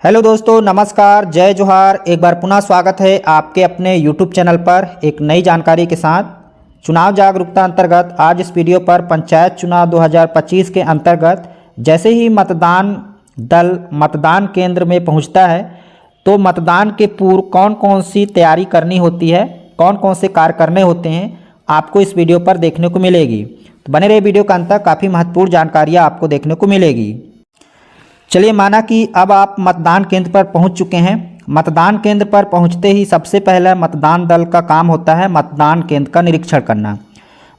Hello दोस्तों, नमस्कार, जय जोहार। एक बार पुनः स्वागत है आपके अपने YouTube चैनल पर एक नई जानकारी के साथ। चुनाव जागरूकता अंतर्गत आज इस वीडियो पर पंचायत चुनाव 2025 के अंतर्गत जैसे ही मतदान दल मतदान केंद्र में पहुंचता है तो मतदान के पूर्व कौन कौन सी तैयारी करनी होती है, कौन कौन से कार्य करने होते हैं, आपको इस वीडियो पर देखने को मिलेगी। तो बने रहे वीडियो के अंत तक, काफ़ी महत्वपूर्ण जानकारियाँ आपको देखने को मिलेगी। चलिए, माना कि अब आप मतदान केंद्र पर पहुंच चुके हैं। मतदान केंद्र पर पहुंचते ही सबसे पहले मतदान दल का काम होता है मतदान केंद्र का निरीक्षण करना।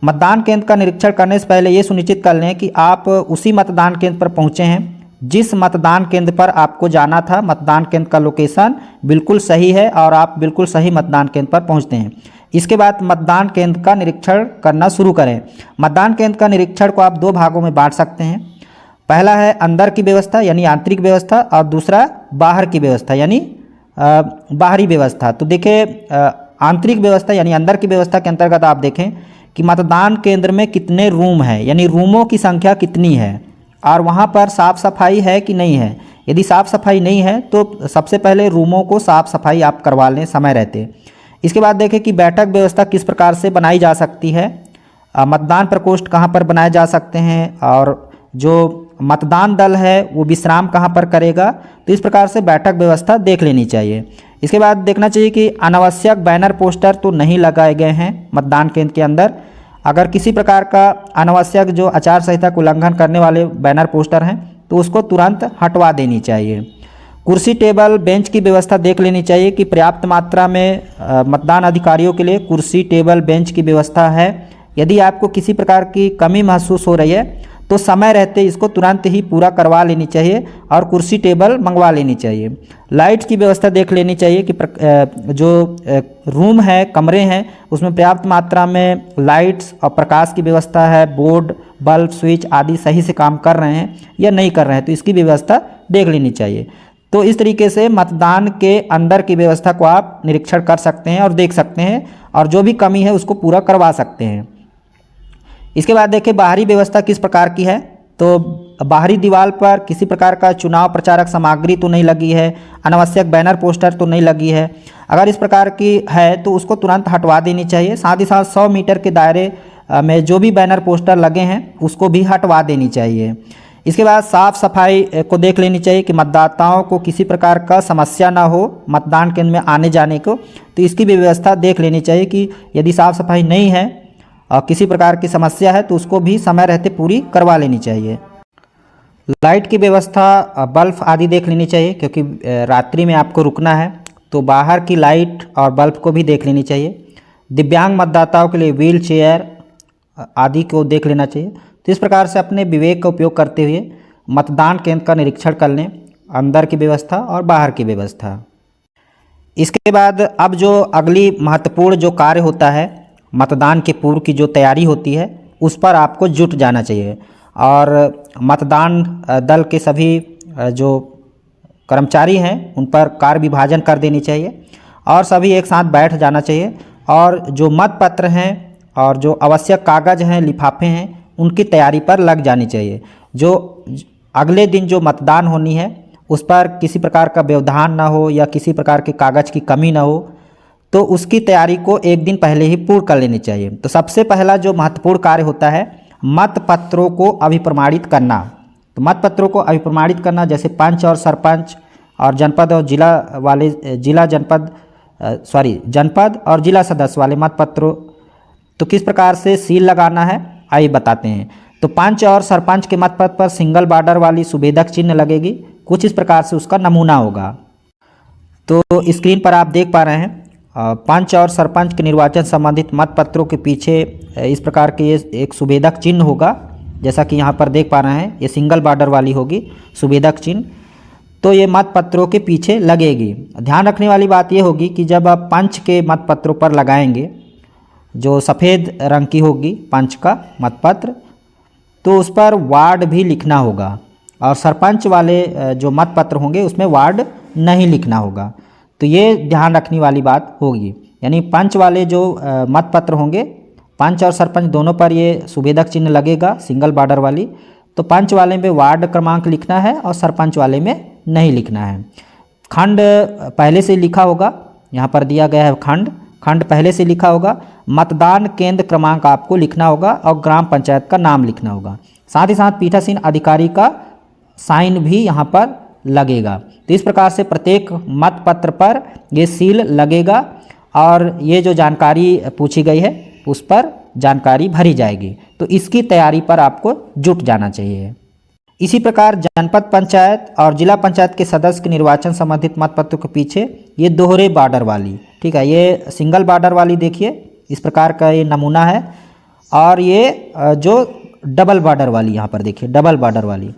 मतदान केंद्र का निरीक्षण करने से पहले ये सुनिश्चित कर लें कि आप उसी मतदान केंद्र पर पहुंचे हैं जिस मतदान केंद्र पर आपको जाना था। मतदान केंद्र का लोकेशन बिल्कुल सही है और आप बिल्कुल सही मतदान केंद्र पर पहुँचते हैं। इसके बाद मतदान केंद्र का निरीक्षण करना शुरू करें। मतदान केंद्र का निरीक्षण को आप दो भागों में बांट सकते हैं। पहला है अंदर की व्यवस्था यानी आंतरिक व्यवस्था, और दूसरा बाहर की व्यवस्था यानी बाहरी व्यवस्था। तो देखिए, आंतरिक व्यवस्था यानी अंदर की व्यवस्था के अंतर्गत आप देखें कि मतदान केंद्र में कितने रूम हैं, यानी रूमों की संख्या कितनी है और वहाँ पर साफ़ सफाई है कि नहीं है। यदि साफ़ सफाई नहीं है तो सबसे पहले रूमों को साफ़ सफाई आप करवा लें समय रहते। इसके बाद देखें कि बैठक व्यवस्था किस प्रकार से बनाई जा सकती है, मतदान प्रकोष्ठ कहाँ पर बनाए जा सकते हैं, और जो मतदान दल है वो विश्राम कहाँ पर करेगा। तो इस प्रकार से बैठक व्यवस्था देख लेनी चाहिए। इसके बाद देखना चाहिए कि अनावश्यक बैनर पोस्टर तो नहीं लगाए गए हैं मतदान केंद्र के अंदर। अगर किसी प्रकार का अनावश्यक जो आचार संहिता का उल्लंघन करने वाले बैनर पोस्टर हैं तो उसको तुरंत हटवा देनी चाहिए। कुर्सी टेबल बेंच की व्यवस्था देख लेनी चाहिए कि पर्याप्त मात्रा में मतदान अधिकारियों के लिए कुर्सी टेबल बेंच की व्यवस्था है। यदि आपको किसी प्रकार की कमी महसूस हो रही है तो समय रहते इसको तुरंत ही पूरा करवा लेनी चाहिए और कुर्सी टेबल मंगवा लेनी चाहिए। लाइट्स की व्यवस्था देख लेनी चाहिए कि जो रूम है, कमरे हैं, उसमें पर्याप्त मात्रा में लाइट्स और प्रकाश की व्यवस्था है, बोर्ड बल्ब स्विच आदि सही से काम कर रहे हैं या नहीं कर रहे हैं, तो इसकी व्यवस्था देख लेनी चाहिए। तो इस तरीके से मतदान के अंदर की व्यवस्था को आप निरीक्षण कर सकते हैं और देख सकते हैं और जो भी कमी है उसको पूरा करवा सकते हैं। इसके बाद देखिए बाहरी व्यवस्था किस प्रकार की है। तो बाहरी दीवार पर किसी प्रकार का चुनाव प्रचारक सामग्री तो नहीं लगी है, अनावश्यक बैनर पोस्टर तो नहीं लगी है। अगर इस प्रकार की है तो उसको तुरंत हटवा देनी चाहिए। साथ ही साथ 100 मीटर के दायरे में जो भी बैनर पोस्टर लगे हैं उसको भी हटवा देनी चाहिए। इसके बाद साफ़ सफाई को देख लेनी चाहिए कि मतदाताओं को किसी प्रकार का समस्या ना हो मतदान केंद्र में आने जाने को, तो इसकी भी व्यवस्था देख लेनी चाहिए कि यदि साफ़ सफाई नहीं है और किसी प्रकार की समस्या है तो उसको भी समय रहते पूरी करवा लेनी चाहिए। लाइट की व्यवस्था बल्ब आदि देख लेनी चाहिए क्योंकि रात्रि में आपको रुकना है, तो बाहर की लाइट और बल्ब को भी देख लेनी चाहिए। दिव्यांग मतदाताओं के लिए व्हील चेयर आदि को देख लेना चाहिए। तो इस प्रकार से अपने विवेक का उपयोग करते हुए मतदान केंद्र का निरीक्षण कर लें, अंदर की व्यवस्था और बाहर की व्यवस्था। इसके बाद अब जो अगली महत्वपूर्ण जो कार्य होता है, मतदान के पूर्व की जो तैयारी होती है उस पर आपको जुट जाना चाहिए और मतदान दल के सभी जो कर्मचारी हैं उन पर कार्य विभाजन कर देनी चाहिए और सभी एक साथ बैठ जाना चाहिए और जो मतपत्र हैं और जो आवश्यक कागज़ हैं, लिफाफे हैं, उनकी तैयारी पर लग जानी चाहिए। जो अगले दिन जो मतदान होनी है उस पर किसी प्रकार का व्यवधान ना हो या किसी प्रकार के कागज़ की कमी ना हो, तो उसकी तैयारी को एक दिन पहले ही पूर्ण कर लेनी चाहिए। तो सबसे पहला जो महत्वपूर्ण कार्य होता है मतपत्रों को अभिप्रमाणित करना। तो मतपत्रों को अभिप्रमाणित करना जैसे पंच और सरपंच और जनपद और जनपद और जिला सदस्य वाले मतपत्रों, तो किस प्रकार से सील लगाना है आइए बताते हैं। तो पंच और सरपंच के मतपत्र पर सिंगल बॉर्डर वाली सुभेदक चिन्ह लगेगी। कुछ इस प्रकार से उसका नमूना होगा। तो स्क्रीन पर आप देख पा रहे हैं पंच और सरपंच के निर्वाचन संबंधित मतपत्रों के पीछे इस प्रकार के ये एक सुभेदक चिन्ह होगा, जैसा कि यहाँ पर देख पा रहे हैं। ये सिंगल बॉर्डर वाली होगी सुभेदक चिन्ह, तो ये मतपत्रों के पीछे लगेगी। ध्यान रखने वाली बात ये होगी कि जब आप पंच के मतपत्रों पर लगाएंगे, जो सफ़ेद रंग की होगी पंच का मतपत्र, तो उस पर वार्ड भी लिखना होगा और सरपंच वाले जो मतपत्र होंगे उसमें वार्ड नहीं लिखना होगा। तो ये ध्यान रखने वाली बात होगी। यानी पंच वाले जो मतपत्र होंगे, पंच और सरपंच दोनों पर ये सुभेदक चिन्ह लगेगा सिंगल बॉर्डर वाली। तो पंच वाले में वार्ड क्रमांक लिखना है और सरपंच वाले में नहीं लिखना है। खंड पहले से लिखा होगा, यहाँ पर दिया गया है खंड, खंड पहले से लिखा होगा। मतदान केंद्र क्रमांक आपको लिखना होगा और ग्राम पंचायत का नाम लिखना होगा। साथ ही साथ पीठासीन अधिकारी का साइन भी यहाँ पर लगेगा। तो इस प्रकार से प्रत्येक मत पत्र पर ये सील लगेगा और ये जो जानकारी पूछी गई है उस पर जानकारी भरी जाएगी। तो इसकी तैयारी पर आपको जुट जाना चाहिए। इसी प्रकार जनपद पंचायत और जिला पंचायत के सदस्य के निर्वाचन संबंधित मतपत्रों के पीछे ये दोहरे बॉर्डर वाली, ठीक है, ये सिंगल बॉर्डर वाली देखिए इस प्रकार का ये नमूना है, और ये जो डबल बॉर्डर वाली यहाँ पर देखिए डबल बॉर्डर वाली।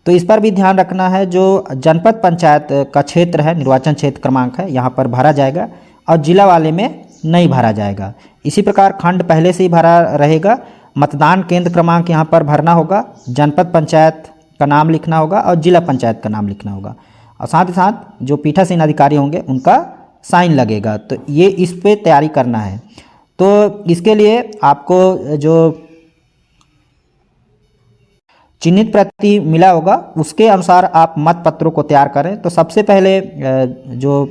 तो इस पर भी ध्यान रखना है, जो जनपद पंचायत का क्षेत्र है, निर्वाचन क्षेत्र क्रमांक है, यहाँ पर भरा जाएगा और जिला वाले में नहीं भरा जाएगा। इसी प्रकार खंड पहले से ही भरा रहेगा। मतदान केंद्र क्रमांक यहाँ पर भरना होगा, जनपद पंचायत का नाम लिखना होगा और जिला पंचायत का नाम लिखना होगा, और साथ ही साथ जो पीठासीन अधिकारी होंगे उनका साइन लगेगा। तो ये इस पे तैयारी करना है। तो इसके लिए आपको जो चिन्हित प्रति मिला होगा उसके अनुसार आप मत पत्रों को तैयार करें। तो सबसे पहले जो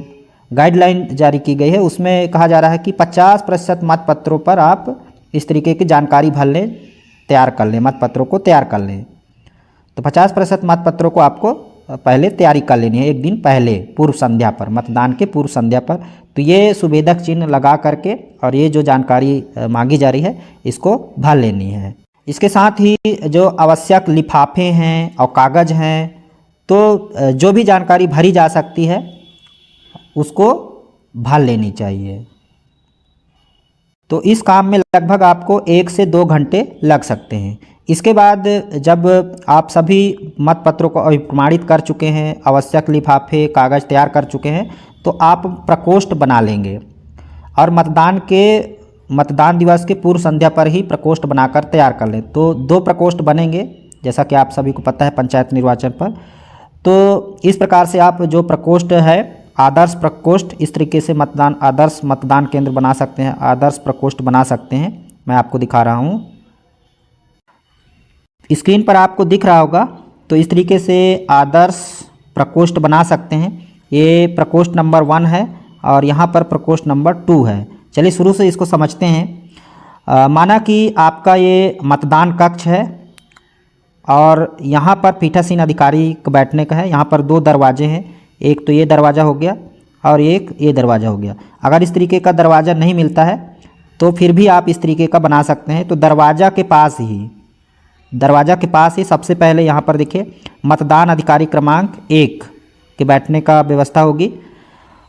गाइडलाइन जारी की गई है उसमें कहा जा रहा है कि 50% मत पत्रों पर आप इस तरीके की जानकारी भर लें, तैयार कर लें, मत पत्रों को तैयार कर लें। तो 50% मत पत्रों को आपको पहले तैयारी कर लेनी है, एक दिन पहले पूर्व संध्या पर, मतदान के पूर्व संध्या पर। तो ये सुवेदक चिन्ह लगा करके और ये जो जानकारी मांगी जा रही है इसको भर लेनी है। इसके साथ ही जो आवश्यक लिफाफे हैं और कागज़ हैं, तो जो भी जानकारी भरी जा सकती है उसको भर लेनी चाहिए। तो इस काम में लगभग आपको 1 से 2 घंटे लग सकते हैं। इसके बाद जब आप सभी मत पत्रों को प्रमाणित कर चुके हैं, आवश्यक लिफाफे कागज़ तैयार कर चुके हैं, तो आप प्रकोष्ठ बना लेंगे और मतदान दिवस के पूर्व संध्या पर ही प्रकोष्ठ बनाकर तैयार कर लें। तो 2 प्रकोष्ठ बनेंगे, जैसा कि आप सभी को पता है पंचायत निर्वाचन पर। तो इस प्रकार से आप जो प्रकोष्ठ है, आदर्श प्रकोष्ठ, इस तरीके से आदर्श मतदान केंद्र बना सकते हैं, आदर्श प्रकोष्ठ बना सकते हैं। मैं आपको दिखा रहा हूँ, स्क्रीन पर आपको दिख रहा होगा। तो इस तरीके से आदर्श प्रकोष्ठ बना सकते हैं। ये प्रकोष्ठ नंबर 1 है और यहाँ पर प्रकोष्ठ नंबर 2 है। चलिए शुरू से इसको समझते हैं। माना कि आपका ये मतदान कक्ष है और यहाँ पर पीठासीन अधिकारी को बैठने का है। यहाँ पर 2 दरवाजे हैं, एक तो ये दरवाज़ा हो गया और एक ये दरवाज़ा हो गया। अगर इस तरीके का दरवाज़ा नहीं मिलता है तो फिर भी आप इस तरीके का बना सकते हैं। तो दरवाज़ा के पास ही सबसे पहले यहाँ पर देखिए मतदान अधिकारी क्रमांक 1 के बैठने का व्यवस्था होगी,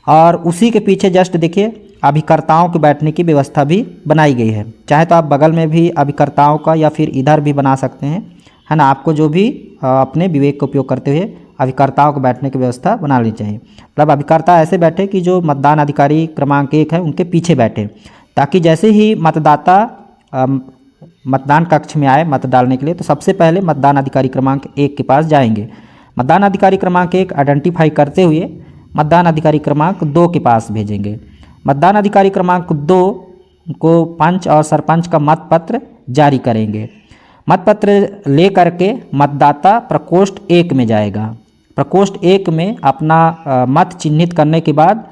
और उसी के पीछे जस्ट देखिए अभिकर्ताओं के बैठने की व्यवस्था भी बनाई गई है। चाहे तो आप बगल में भी अभिकर्ताओं का या फिर इधर भी बना सकते हैं, है ना। आपको जो भी अपने विवेक का उपयोग करते हुए अभिकर्ताओं को बैठने की व्यवस्था बना लेनी चाहिए। मतलब अभिकर्ता ऐसे बैठे कि जो मतदान अधिकारी क्रमांक 1 है उनके पीछे बैठे, ताकि जैसे ही मतदाता मतदान कक्ष में आए मत डालने के लिए तो सबसे पहले मतदान अधिकारी क्रमांक 1 के पास जाएंगे। मतदान अधिकारी क्रमांक 1 आइडेंटिफाई करते हुए मतदान अधिकारी क्रमांक 2 के पास भेजेंगे। मतदान अधिकारी क्रमांक 2 को पंच और सरपंच का मत पत्र जारी करेंगे। मत पत्र ले करके मतदाता प्रकोष्ठ 1 में जाएगा। प्रकोष्ठ 1 में अपना मत चिन्हित करने के बाद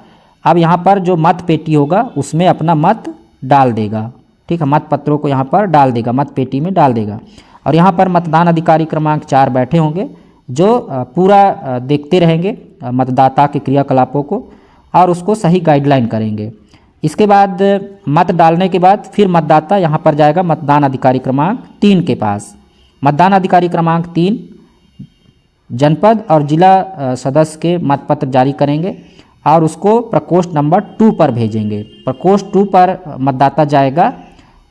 अब यहाँ पर जो मत पेटी होगा उसमें अपना मत डाल देगा। ठीक है, मत पत्रों को यहाँ पर डाल देगा, मत पेटी में डाल देगा। और यहाँ पर मतदान अधिकारी क्रमांक 4 बैठे होंगे जो पूरा देखते रहेंगे मतदाता के क्रियाकलापों को और उसको सही गाइडलाइन करेंगे। इसके बाद मत डालने के बाद फिर मतदाता यहाँ पर जाएगा मतदान अधिकारी क्रमांक 3 के पास। मतदान अधिकारी क्रमांक 3 जनपद और जिला सदस्य के मतपत्र जारी करेंगे और उसको प्रकोष्ठ नंबर 2 पर भेजेंगे। प्रकोष्ठ 2 पर मतदाता जाएगा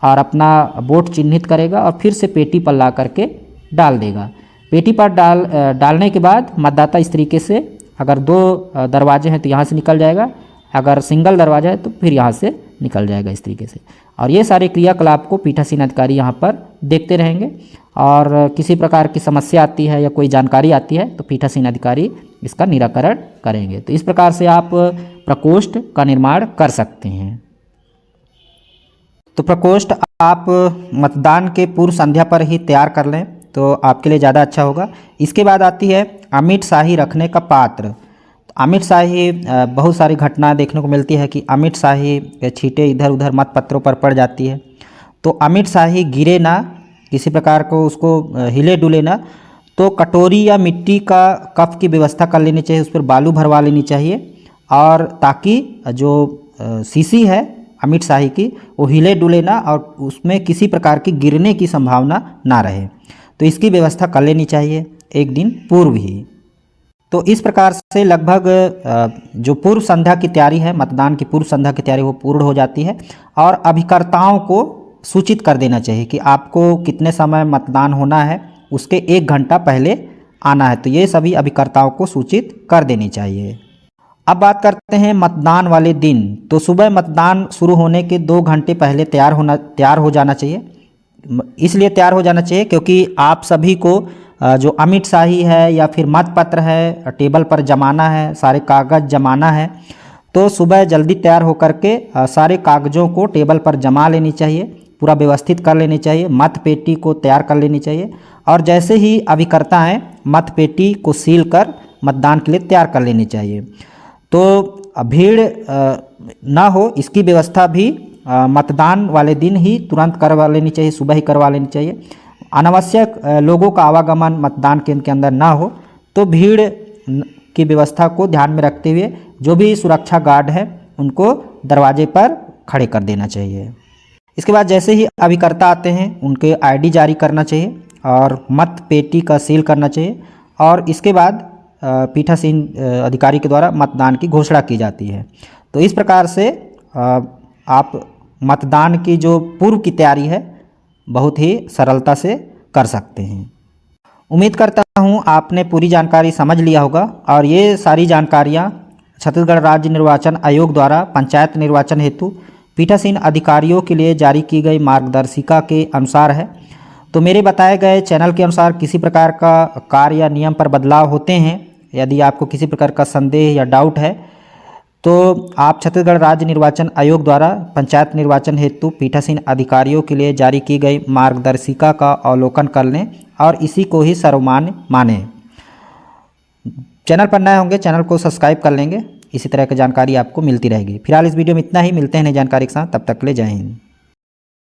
और अपना वोट चिन्हित करेगा और फिर से पेटी पर ला करके डाल देगा। पेटी पर डालने के बाद मतदाता इस तरीके से, अगर 2 दरवाजे हैं तो यहाँ से निकल जाएगा, अगर सिंगल दरवाजा है तो फिर यहाँ से निकल जाएगा इस तरीके से। और ये सारे क्रियाकलाप को पीठासीन अधिकारी यहाँ पर देखते रहेंगे और किसी प्रकार की समस्या आती है या कोई जानकारी आती है तो पीठासीन अधिकारी इसका निराकरण करेंगे। तो इस प्रकार से आप प्रकोष्ठ का निर्माण कर सकते हैं। तो प्रकोष्ठ आप मतदान के पूर्व संध्या पर ही तैयार कर लें। तो आपके लिए ज़्यादा अच्छा होगा। इसके बाद आती है अमिट शाही रखने का पात्र। अमिट शाही बहुत सारी घटना देखने को मिलती है कि अमिट शाही छींटे इधर उधर मत पत्रों पर पड़ जाती है। तो अमिट शाही गिरे ना, किसी प्रकार को उसको हिले डुले ना, तो कटोरी या मिट्टी का कप की व्यवस्था कर लेनी चाहिए, उस पर बालू भरवा लेनी चाहिए, और ताकि जो शीशी है अमिट शाही की वो हिले डुले ना और उसमें किसी प्रकार की गिरने की संभावना ना रहे। तो इसकी व्यवस्था कर लेनी चाहिए एक दिन पूर्व ही। तो इस प्रकार से लगभग जो पूर्व संध्या की तैयारी है, मतदान की पूर्व संध्या की तैयारी वो पूर्ण हो जाती है। और अभिकर्ताओं को सूचित कर देना चाहिए कि आपको कितने समय मतदान होना है, उसके 1 घंटा पहले आना है। तो ये सभी अभिकर्ताओं को सूचित कर देनी चाहिए। अब बात करते हैं मतदान वाले दिन। तो सुबह मतदान शुरू होने के 2 घंटे पहले तैयार हो जाना चाहिए। इसलिए तैयार हो जाना चाहिए क्योंकि आप सभी को जो अमिट शाही है या फिर मतपत्र है टेबल पर जमाना है, सारे कागज़ जमाना है। तो सुबह जल्दी तैयार होकर के सारे कागज़ों को टेबल पर जमा लेनी चाहिए, पूरा व्यवस्थित कर लेनी चाहिए, मत पेटी को तैयार कर लेनी चाहिए। और जैसे ही अभिकर्ता आएँ मत पेटी को सील कर मतदान के लिए तैयार कर लेनी चाहिए। तो भीड़ ना हो इसकी व्यवस्था भी मतदान वाले दिन ही तुरंत करवा लेनी चाहिए, सुबह ही करवा लेनी चाहिए। अनावश्यक लोगों का आवागमन मतदान केंद्र के अंदर ना हो, तो भीड़ की व्यवस्था को ध्यान में रखते हुए जो भी सुरक्षा गार्ड है उनको दरवाजे पर खड़े कर देना चाहिए। इसके बाद जैसे ही अभिकर्ता आते हैं उनके आईडी जारी करना चाहिए और मत पेटी का सील करना चाहिए। और इसके बाद पीठासीन अधिकारी के द्वारा मतदान की घोषणा की जाती है। तो इस प्रकार से आप मतदान की जो पूर्व की तैयारी है बहुत ही सरलता से कर सकते हैं। उम्मीद करता हूँ आपने पूरी जानकारी समझ लिया होगा। और ये सारी जानकारियाँ छत्तीसगढ़ राज्य निर्वाचन आयोग द्वारा पंचायत निर्वाचन हेतु पीठासीन अधिकारियों के लिए जारी की गई मार्गदर्शिका के अनुसार है। तो मेरे बताए गए चैनल के अनुसार किसी प्रकार का कार्य या नियम पर बदलाव होते हैं, यदि आपको किसी प्रकार का संदेह या डाउट है तो आप छत्तीसगढ़ राज्य निर्वाचन आयोग द्वारा पंचायत निर्वाचन हेतु पीठासीन अधिकारियों के लिए जारी की गई मार्गदर्शिका का अवलोकन कर लें और इसी को ही सर्वमान्य मानें। चैनल पर नए होंगे चैनल को सब्सक्राइब कर लेंगे, इसी तरह की जानकारी आपको मिलती रहेगी। फिलहाल इस वीडियो में इतना ही, मिलते हैं नई जानकारी के साथ, तब तक के लिए जय हिंद।